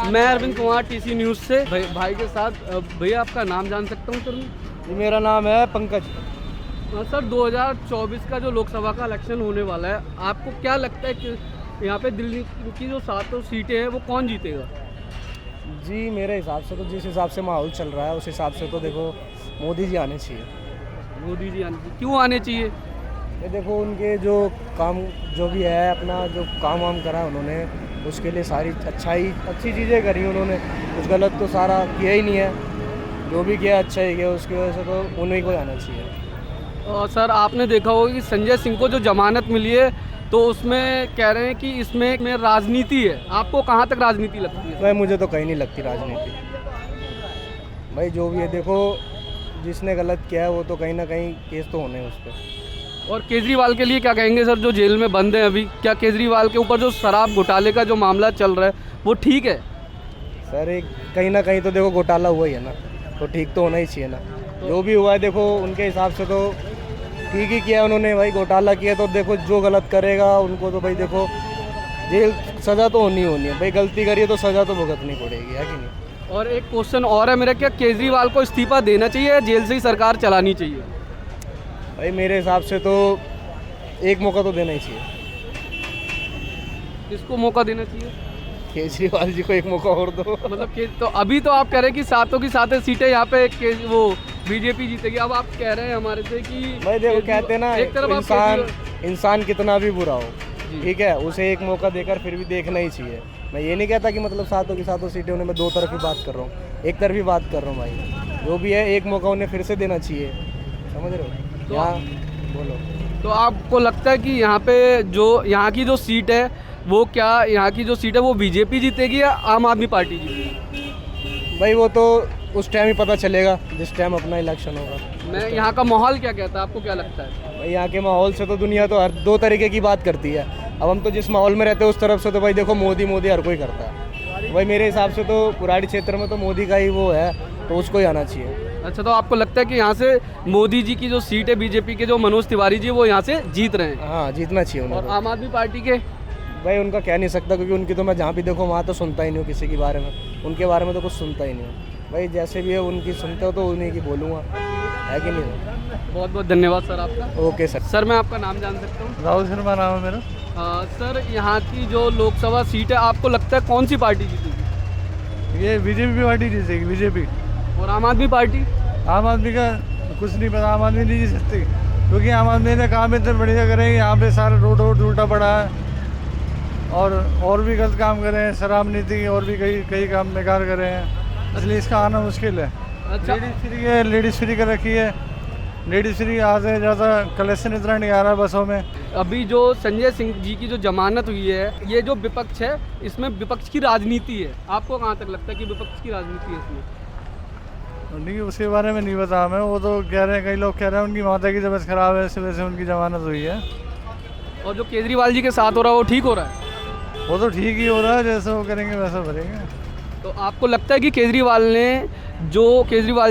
मैं Arvind Kumar TC news से भाई के साथ। भैया आपका नाम जान सकता हूँ सर मैं? जी मेरा नाम है पंकज। सर 2024 का जो लोकसभा का इलेक्शन होने वाला है, आपको क्या लगता है कि यहाँ पे दिल्ली की जो 7 सीटें हैं वो कौन जीतेगा? जी मेरे हिसाब से तो जिस हिसाब से माहौल चल रहा है उस हिसाब से तो देखो मोदी जी आने चाहिए। मोदी जी आने चाहिए। क्यों आने चाहिए? ये देखो उनके जो काम जो भी है अपना जो काम वाम करा है उन्होंने, उसके लिए सारी अच्छी चीज़ें करी उन्होंने। कुछ गलत तो सारा किया ही नहीं है, जो भी किया अच्छा ही किया। उसकी वजह से तो उन्हीं को आना चाहिए। और सर आपने देखा होगा कि संजय सिंह को जो जमानत मिली है तो उसमें कह रहे हैं कि इसमें राजनीति है। आपको कहाँ तक राजनीति लगती है? भाई मुझे तो कहीं नहीं लगती राजनीति। भाई जो भी है देखो, जिसने गलत किया है वो तो कहीं ना कहीं केस तो होने हैं उस पर। और केजरीवाल के लिए क्या कहेंगे सर, जो जेल में बंद हैं अभी? क्या केजरीवाल के ऊपर जो शराब घोटाले का जो मामला चल रहा है वो ठीक है? सर एक कहीं ना कहीं तो देखो घोटाला हुआ ही है ना, तो ठीक तो होना ही चाहिए ना। जो भी हुआ है देखो उनके हिसाब से तो ठीक ही किया उन्होंने। भाई घोटाला किया तो देखो जो गलत करेगा उनको तो भाई देखो जेल सज़ा तो होनी है। भाई गलती करिए तो सज़ा तो भुगतनी पड़ेगी, है कि नहीं? और एक क्वेश्चन और है मेरा, क्या केजरीवाल को इस्तीफा देना चाहिए या जेल से ही सरकार चलानी चाहिए? भाई मेरे हिसाब से तो एक मौका तो देना ही चाहिए। किसको मौका देना चाहिए? केजरीवाल जी को एक मौका और दो। मतलब कि तो अभी तो आप कह रहे हैं कि 7 की 7 सीटें यहाँ पे वो बीजेपी जीतेगी। अब आप कह रहे हैं हमारे से कि भाई देखो कहते हैं ना, एक तरफ इंसान कितना भी बुरा हो, ठीक है, उसे एक मौका देकर फिर भी देखना ही चाहिए। मैं ये नहीं कहता कि मतलब 7 की 7 सीटें उन्हें, मैं दो तरफ ही बात कर रहा हूँ, एक तरफ ही बात कर रहा हूँ। भाई जो भी है एक मौका उन्हें फिर से देना चाहिए, समझ रहे हो? तो यहाँ बोलो। तो आपको लगता है कि यहाँ पे जो यहाँ की जो सीट है वो क्या, यहाँ की जो सीट है वो बीजेपी जीतेगी या आम आदमी पार्टी जीतेगी? भाई वो तो उस टाइम ही पता चलेगा जिस टाइम अपना इलेक्शन होगा। मैं यहाँ का माहौल क्या कहता है, आपको क्या लगता है? भाई यहाँ के माहौल से तो दुनिया तो हर दो तरीके की बात करती है। अब हम तो जिस माहौल में रहते हैं उस तरफ से तो भाई देखो मोदी हर कोई करता है। भाई मेरे हिसाब से तो पुराड़ी क्षेत्र में तो मोदी का ही वो है, तो उसको ही आना चाहिए। अच्छा, तो आपको लगता है कि यहाँ से मोदी जी की जो सीट है बीजेपी के जो मनोज तिवारी जी वो यहाँ से जीत रहे हैं? हाँ जीतना चाहिए उन्हें। और आम आदमी पार्टी के? भाई उनका कह नहीं सकता, क्योंकि उनकी तो मैं जहाँ भी देखो वहाँ तो सुनता ही नहीं हूँ किसी के बारे में। उनके बारे में तो कुछ सुनता ही नहीं हूँ। भाई जैसे भी है उनकी सुनते हो तो उन्हीं की बोलूँगा, है कि नहीं? बहुत बहुत धन्यवाद सर आपका। Okay sir. सर मैं आपका नाम जान सकता हूँ? राहुल शर्मा नाम है मेरा। सर यहाँ की जो लोकसभा सीट है आपको लगता है कौन सी पार्टी जीतेगी? ये बीजेपी पार्टी जीतेगी, बीजेपी। और आम आदमी पार्टी? आम आदमी का कुछ नहीं पता, आम आदमी नहीं जीत सकती, क्योंकि आम आदमी ने काम इतने बढ़िया करे हैं। यहाँ पे सारा रोड उल्टा पड़ा है और भी गलत काम करे हैं, शराब नीति और भी कई काम बेकार करे हैं, इसलिए इसका आना मुश्किल है। अच्छा, लेडीज़ फ्री कर रखी है। लेडीज़ फ्री आज से ज़्यादा कलेक्शन इतना नहीं आ रहा है बसों में। अभी जो संजय सिंह जी की जो जमानत हुई है, ये जो विपक्ष है इसमें विपक्ष की राजनीति है। आपको कहाँ तक लगता है कि विपक्ष की राजनीति है इसमें? नहीं उसके बारे में नहीं बता मैं। वो तो कह रहे हैं, कई लोग कह रहे हैं उनकी माता की तबीयत खराब है, इस वजह से उनकी जमानत हुई है। और जो केजरीवाल जी के साथ हो रहा है वो ठीक हो रहा है? वो तो ठीक ही हो रहा है, जैसे वो करेंगे वैसा भरेंगे। तो आपको लगता है कि केजरीवाल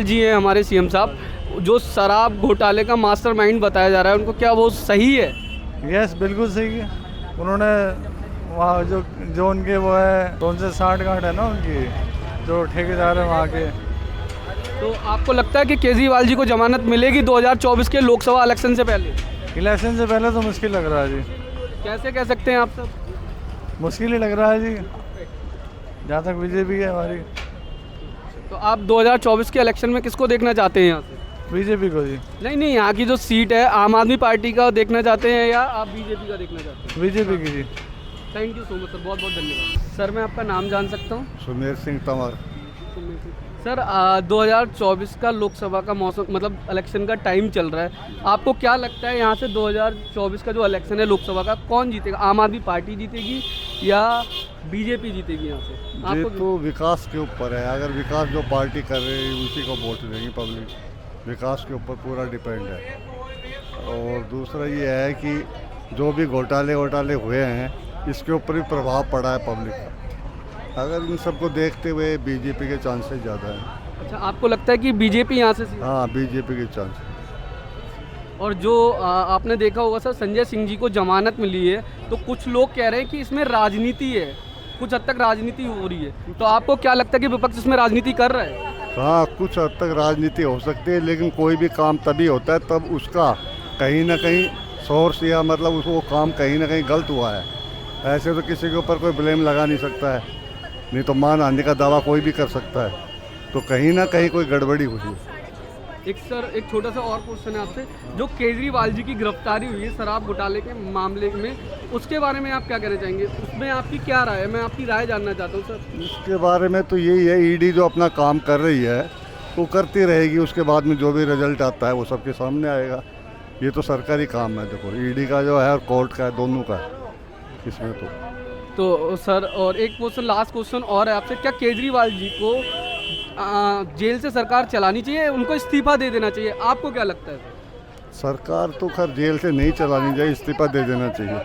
जी हैं हमारे सीएम साहब, जो शराब घोटाले का मास्टरमाइंड बताया जा रहा है, उनको क्या वो सही है? यस बिल्कुल सही है। उन्होंने वहाँ जो उनके वो है तो उनसे 60 गांठ है ना उनकी, जो ठेकेदार है वहाँ के। तो आपको लगता है कि केजरीवाल जी को जमानत मिलेगी 2024 के लोकसभा इलेक्शन से पहले? इलेक्शन से पहले तो मुश्किल लग रहा है जी। कैसे कह सकते हैं आप सब? मुश्किल ही लग रहा है जी, जहाँ तक बीजेपी है हमारी। तो आप 2024 के इलेक्शन में किसको देखना चाहते हैं यहाँ से? बीजेपी को जी। नहीं, यहाँ की जो सीट है आम आदमी पार्टी का देखना चाहते हैं या आप बीजेपी का देखना चाहते हैं? बीजेपी की जी। Thank you so much sir, बहुत बहुत धन्यवाद। सर मैं आपका नाम जान सकता हूँ? सुमेर सिंह तंवर। सर 2024 का लोकसभा का मौसम मतलब इलेक्शन का टाइम चल रहा है, आपको क्या लगता है यहाँ से 2024 का जो इलेक्शन है लोकसभा का कौन जीतेगा? आम आदमी पार्टी जीतेगी या बीजेपी जीतेगी यहाँ से? ये आपको तो विकास के ऊपर है। अगर विकास जो पार्टी कर रही है उसी को वोट देंगी पब्लिक। विकास के ऊपर पूरा डिपेंड है। और दूसरा ये है कि जो भी घोटाले हुए हैं इसके ऊपर भी प्रभाव पड़ा है पब्लिक का। अगर इन सबको देखते हुए बीजेपी के चांसेस ज़्यादा हैं। अच्छा, आपको लगता है कि बीजेपी यहाँ से? हाँ बीजेपी के चांसेस। और जो आपने देखा होगा सर, संजय सिंह जी को जमानत मिली है तो कुछ लोग कह रहे हैं कि इसमें राजनीति है। कुछ हद तक राजनीति हो रही है, तो आपको क्या लगता है कि विपक्ष इसमें राजनीति कर रहा है? हाँ, कुछ हद तक राजनीति हो सकती है, लेकिन कोई भी काम तभी होता है तब उसका कहीं ना कहीं सोर्स या मतलब वो काम कहीं ना कहीं गलत हुआ है। ऐसे तो किसी के ऊपर कोई ब्लेम लगा नहीं सकता है, नहीं तो मान आने का दावा कोई भी कर सकता है, तो कहीं ना कहीं कोई गड़बड़ी हुई है। एक सर, एक छोटा सा और क्वेश्चन है आपसे, जो केजरीवाल जी की गिरफ्तारी हुई है शराब घोटाले के मामले में, उसके बारे में आप क्या कहना चाहेंगे? उसमें आपकी क्या राय है? मैं आपकी राय जानना चाहता हूँ सर। इसके बारे में तो यही है, ईडी जो अपना काम कर रही है वो करती रहेगी, उसके बाद में जो भी रिजल्ट आता है वो सबके सामने आएगा। ये तो सरकारी काम है, देखो ईडी का जो है और कोर्ट का है, दोनों का है इसमें तो सर, और एक क्वेश्चन, लास्ट क्वेश्चन और है आपसे, क्या केजरीवाल जी को जेल से सरकार चलानी चाहिए, उनको इस्तीफा दे देना चाहिए? आपको क्या लगता है? सरकार तो खैर जेल से नहीं चलानी चाहिए, इस्तीफा दे देना चाहिए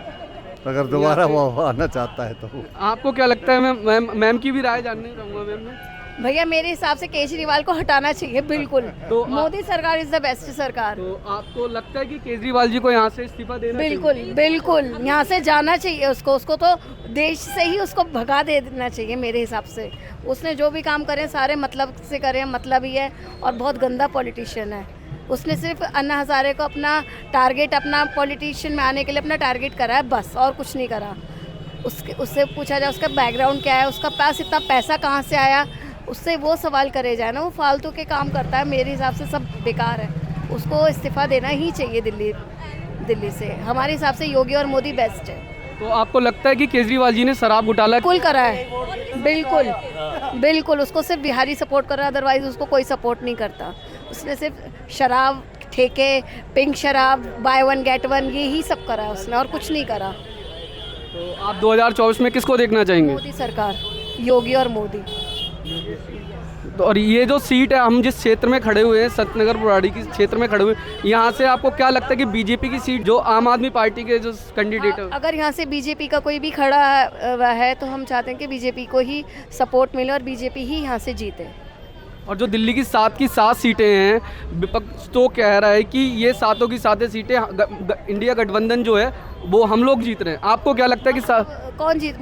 अगर दोबारा वो आना चाहता है तो। आपको क्या लगता है? मैम की भी राय जानना चाहूँगा। मैम भैया मेरे हिसाब से केजरीवाल को हटाना चाहिए बिल्कुल। तो मोदी सरकार इज द बेस्ट सरकार। तो आपको लगता है कि केजरीवाल जी को यहाँ से इस्तीफा देना बिल्कुल चाहिए? बिल्कुल यहाँ से जाना चाहिए उसको तो देश से ही उसको भगा दे देना चाहिए मेरे हिसाब से। उसने जो भी काम करे सारे मतलब से करे, मतलब ही है, और बहुत गंदा पॉलिटिशियन है। उसने सिर्फ अन्ना हज़ारे को अपना टारगेट, अपना पॉलिटिशियन में आने के लिए अपना टारगेट करा है बस, और कुछ नहीं करा। उससे पूछा जाए उसका बैकग्राउंड क्या है, उसका पास इतना पैसा कहाँ से आया, उससे वो सवाल करे जाए ना। वो फालतू के काम करता है, मेरे हिसाब से सब बेकार है। उसको इस्तीफा देना ही चाहिए दिल्ली से। हमारे हिसाब से योगी और मोदी बेस्ट है। तो आपको लगता है कि केजरीवाल जी ने शराब घोटाला बिल्कुल करा है, बिल्कुल उसको सिर्फ बिहारी सपोर्ट कर रहा है, अदरवाइज उसको कोई सपोर्ट नहीं करता। उसने सिर्फ शराब, ठेके, पिंक शराब, बाय वन गेट वन, यही सब करा है उसने, और कुछ नहीं करा। तो आप 2024 में किसको देखना चाहेंगे? मोदी सरकार, योगी और मोदी। तो और ये जो सीट है, हम जिस क्षेत्र में खड़े हुए हैं, सतनगर बुराड़ी की क्षेत्र में खड़े हुए हैं, यहाँ से आपको क्या लगता है कि बीजेपी की सीट, जो आम आदमी पार्टी के जो कैंडिडेट है, अगर यहाँ से बीजेपी का कोई भी खड़ा है तो हम चाहते हैं कि बीजेपी को ही सपोर्ट मिले और बीजेपी ही यहाँ से जीते। और जो दिल्ली की 7 की 7 सीटें हैं, विपक्ष तो कह रहा है कि ये 7 की 7 सीटें इंडिया गठबंधन जो है वो हम लोग जीत रहे हैं। आपको क्या लगता है कि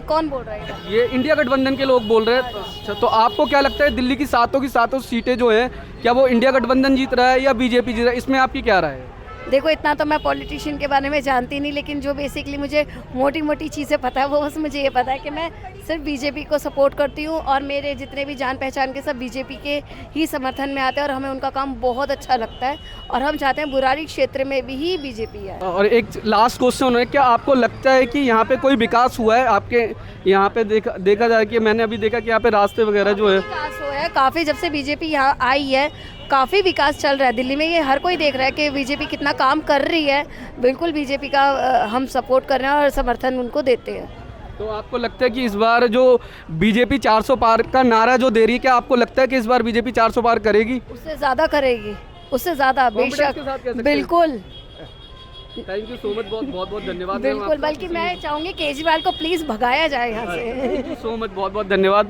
कौन बोल रहा है? ये इंडिया गठबंधन के लोग बोल रहे हैं। तो आपको क्या लगता है दिल्ली की 7 की 7 सीटें जो हैं, क्या वो इंडिया गठबंधन जीत रहा है या बीजेपी जीत रहा है? इसमें आपकी क्या राय है? देखो इतना तो मैं पॉलिटिशियन के बारे में जानती नहीं, लेकिन जो बेसिकली मुझे मोटी मोटी चीज़ें पता है वो बस मुझे ये पता है कि मैं सिर्फ बीजेपी को सपोर्ट करती हूँ, और मेरे जितने भी जान पहचान के सब बीजेपी के ही समर्थन में आते हैं, और हमें उनका काम बहुत अच्छा लगता है, और हम चाहते हैं बुराड़ी क्षेत्र में भी ही बीजेपी है। और एक लास्ट क्वेश्चन है, क्या आपको लगता है कि यहाँ पे कोई विकास हुआ है आपके यहाँ पे? देखा जाए कि मैंने अभी देखा कि यहाँ पे रास्ते वगैरह जो है, विकास हुआ है काफ़ी, जब से बीजेपी यहाँ आई है काफ़ी विकास चल रहा है दिल्ली में। ये हर कोई देख रहा है कि बीजेपी कितना काम कर रही है। बिल्कुल बीजेपी का हम सपोर्ट कर रहे हैं और समर्थन उनको देते हैं। तो आपको लगता है कि इस बार जो बीजेपी 400 पार का नारा जो दे रही है, क्या आपको लगता है कि इस बार बीजेपी 400 पार करेगी? उससे ज़्यादा करेगी, उससे ज़्यादा, बेशक, बिल्कुल। थैंक यू सो मच, बहुत बहुत धन्यवाद। बिल्कुल, बल्कि मैं चाहूँगी केजरीवाल को प्लीज़ भगाया जाए यहाँ से। थैंक यू सो मच, बहुत बहुत धन्यवाद।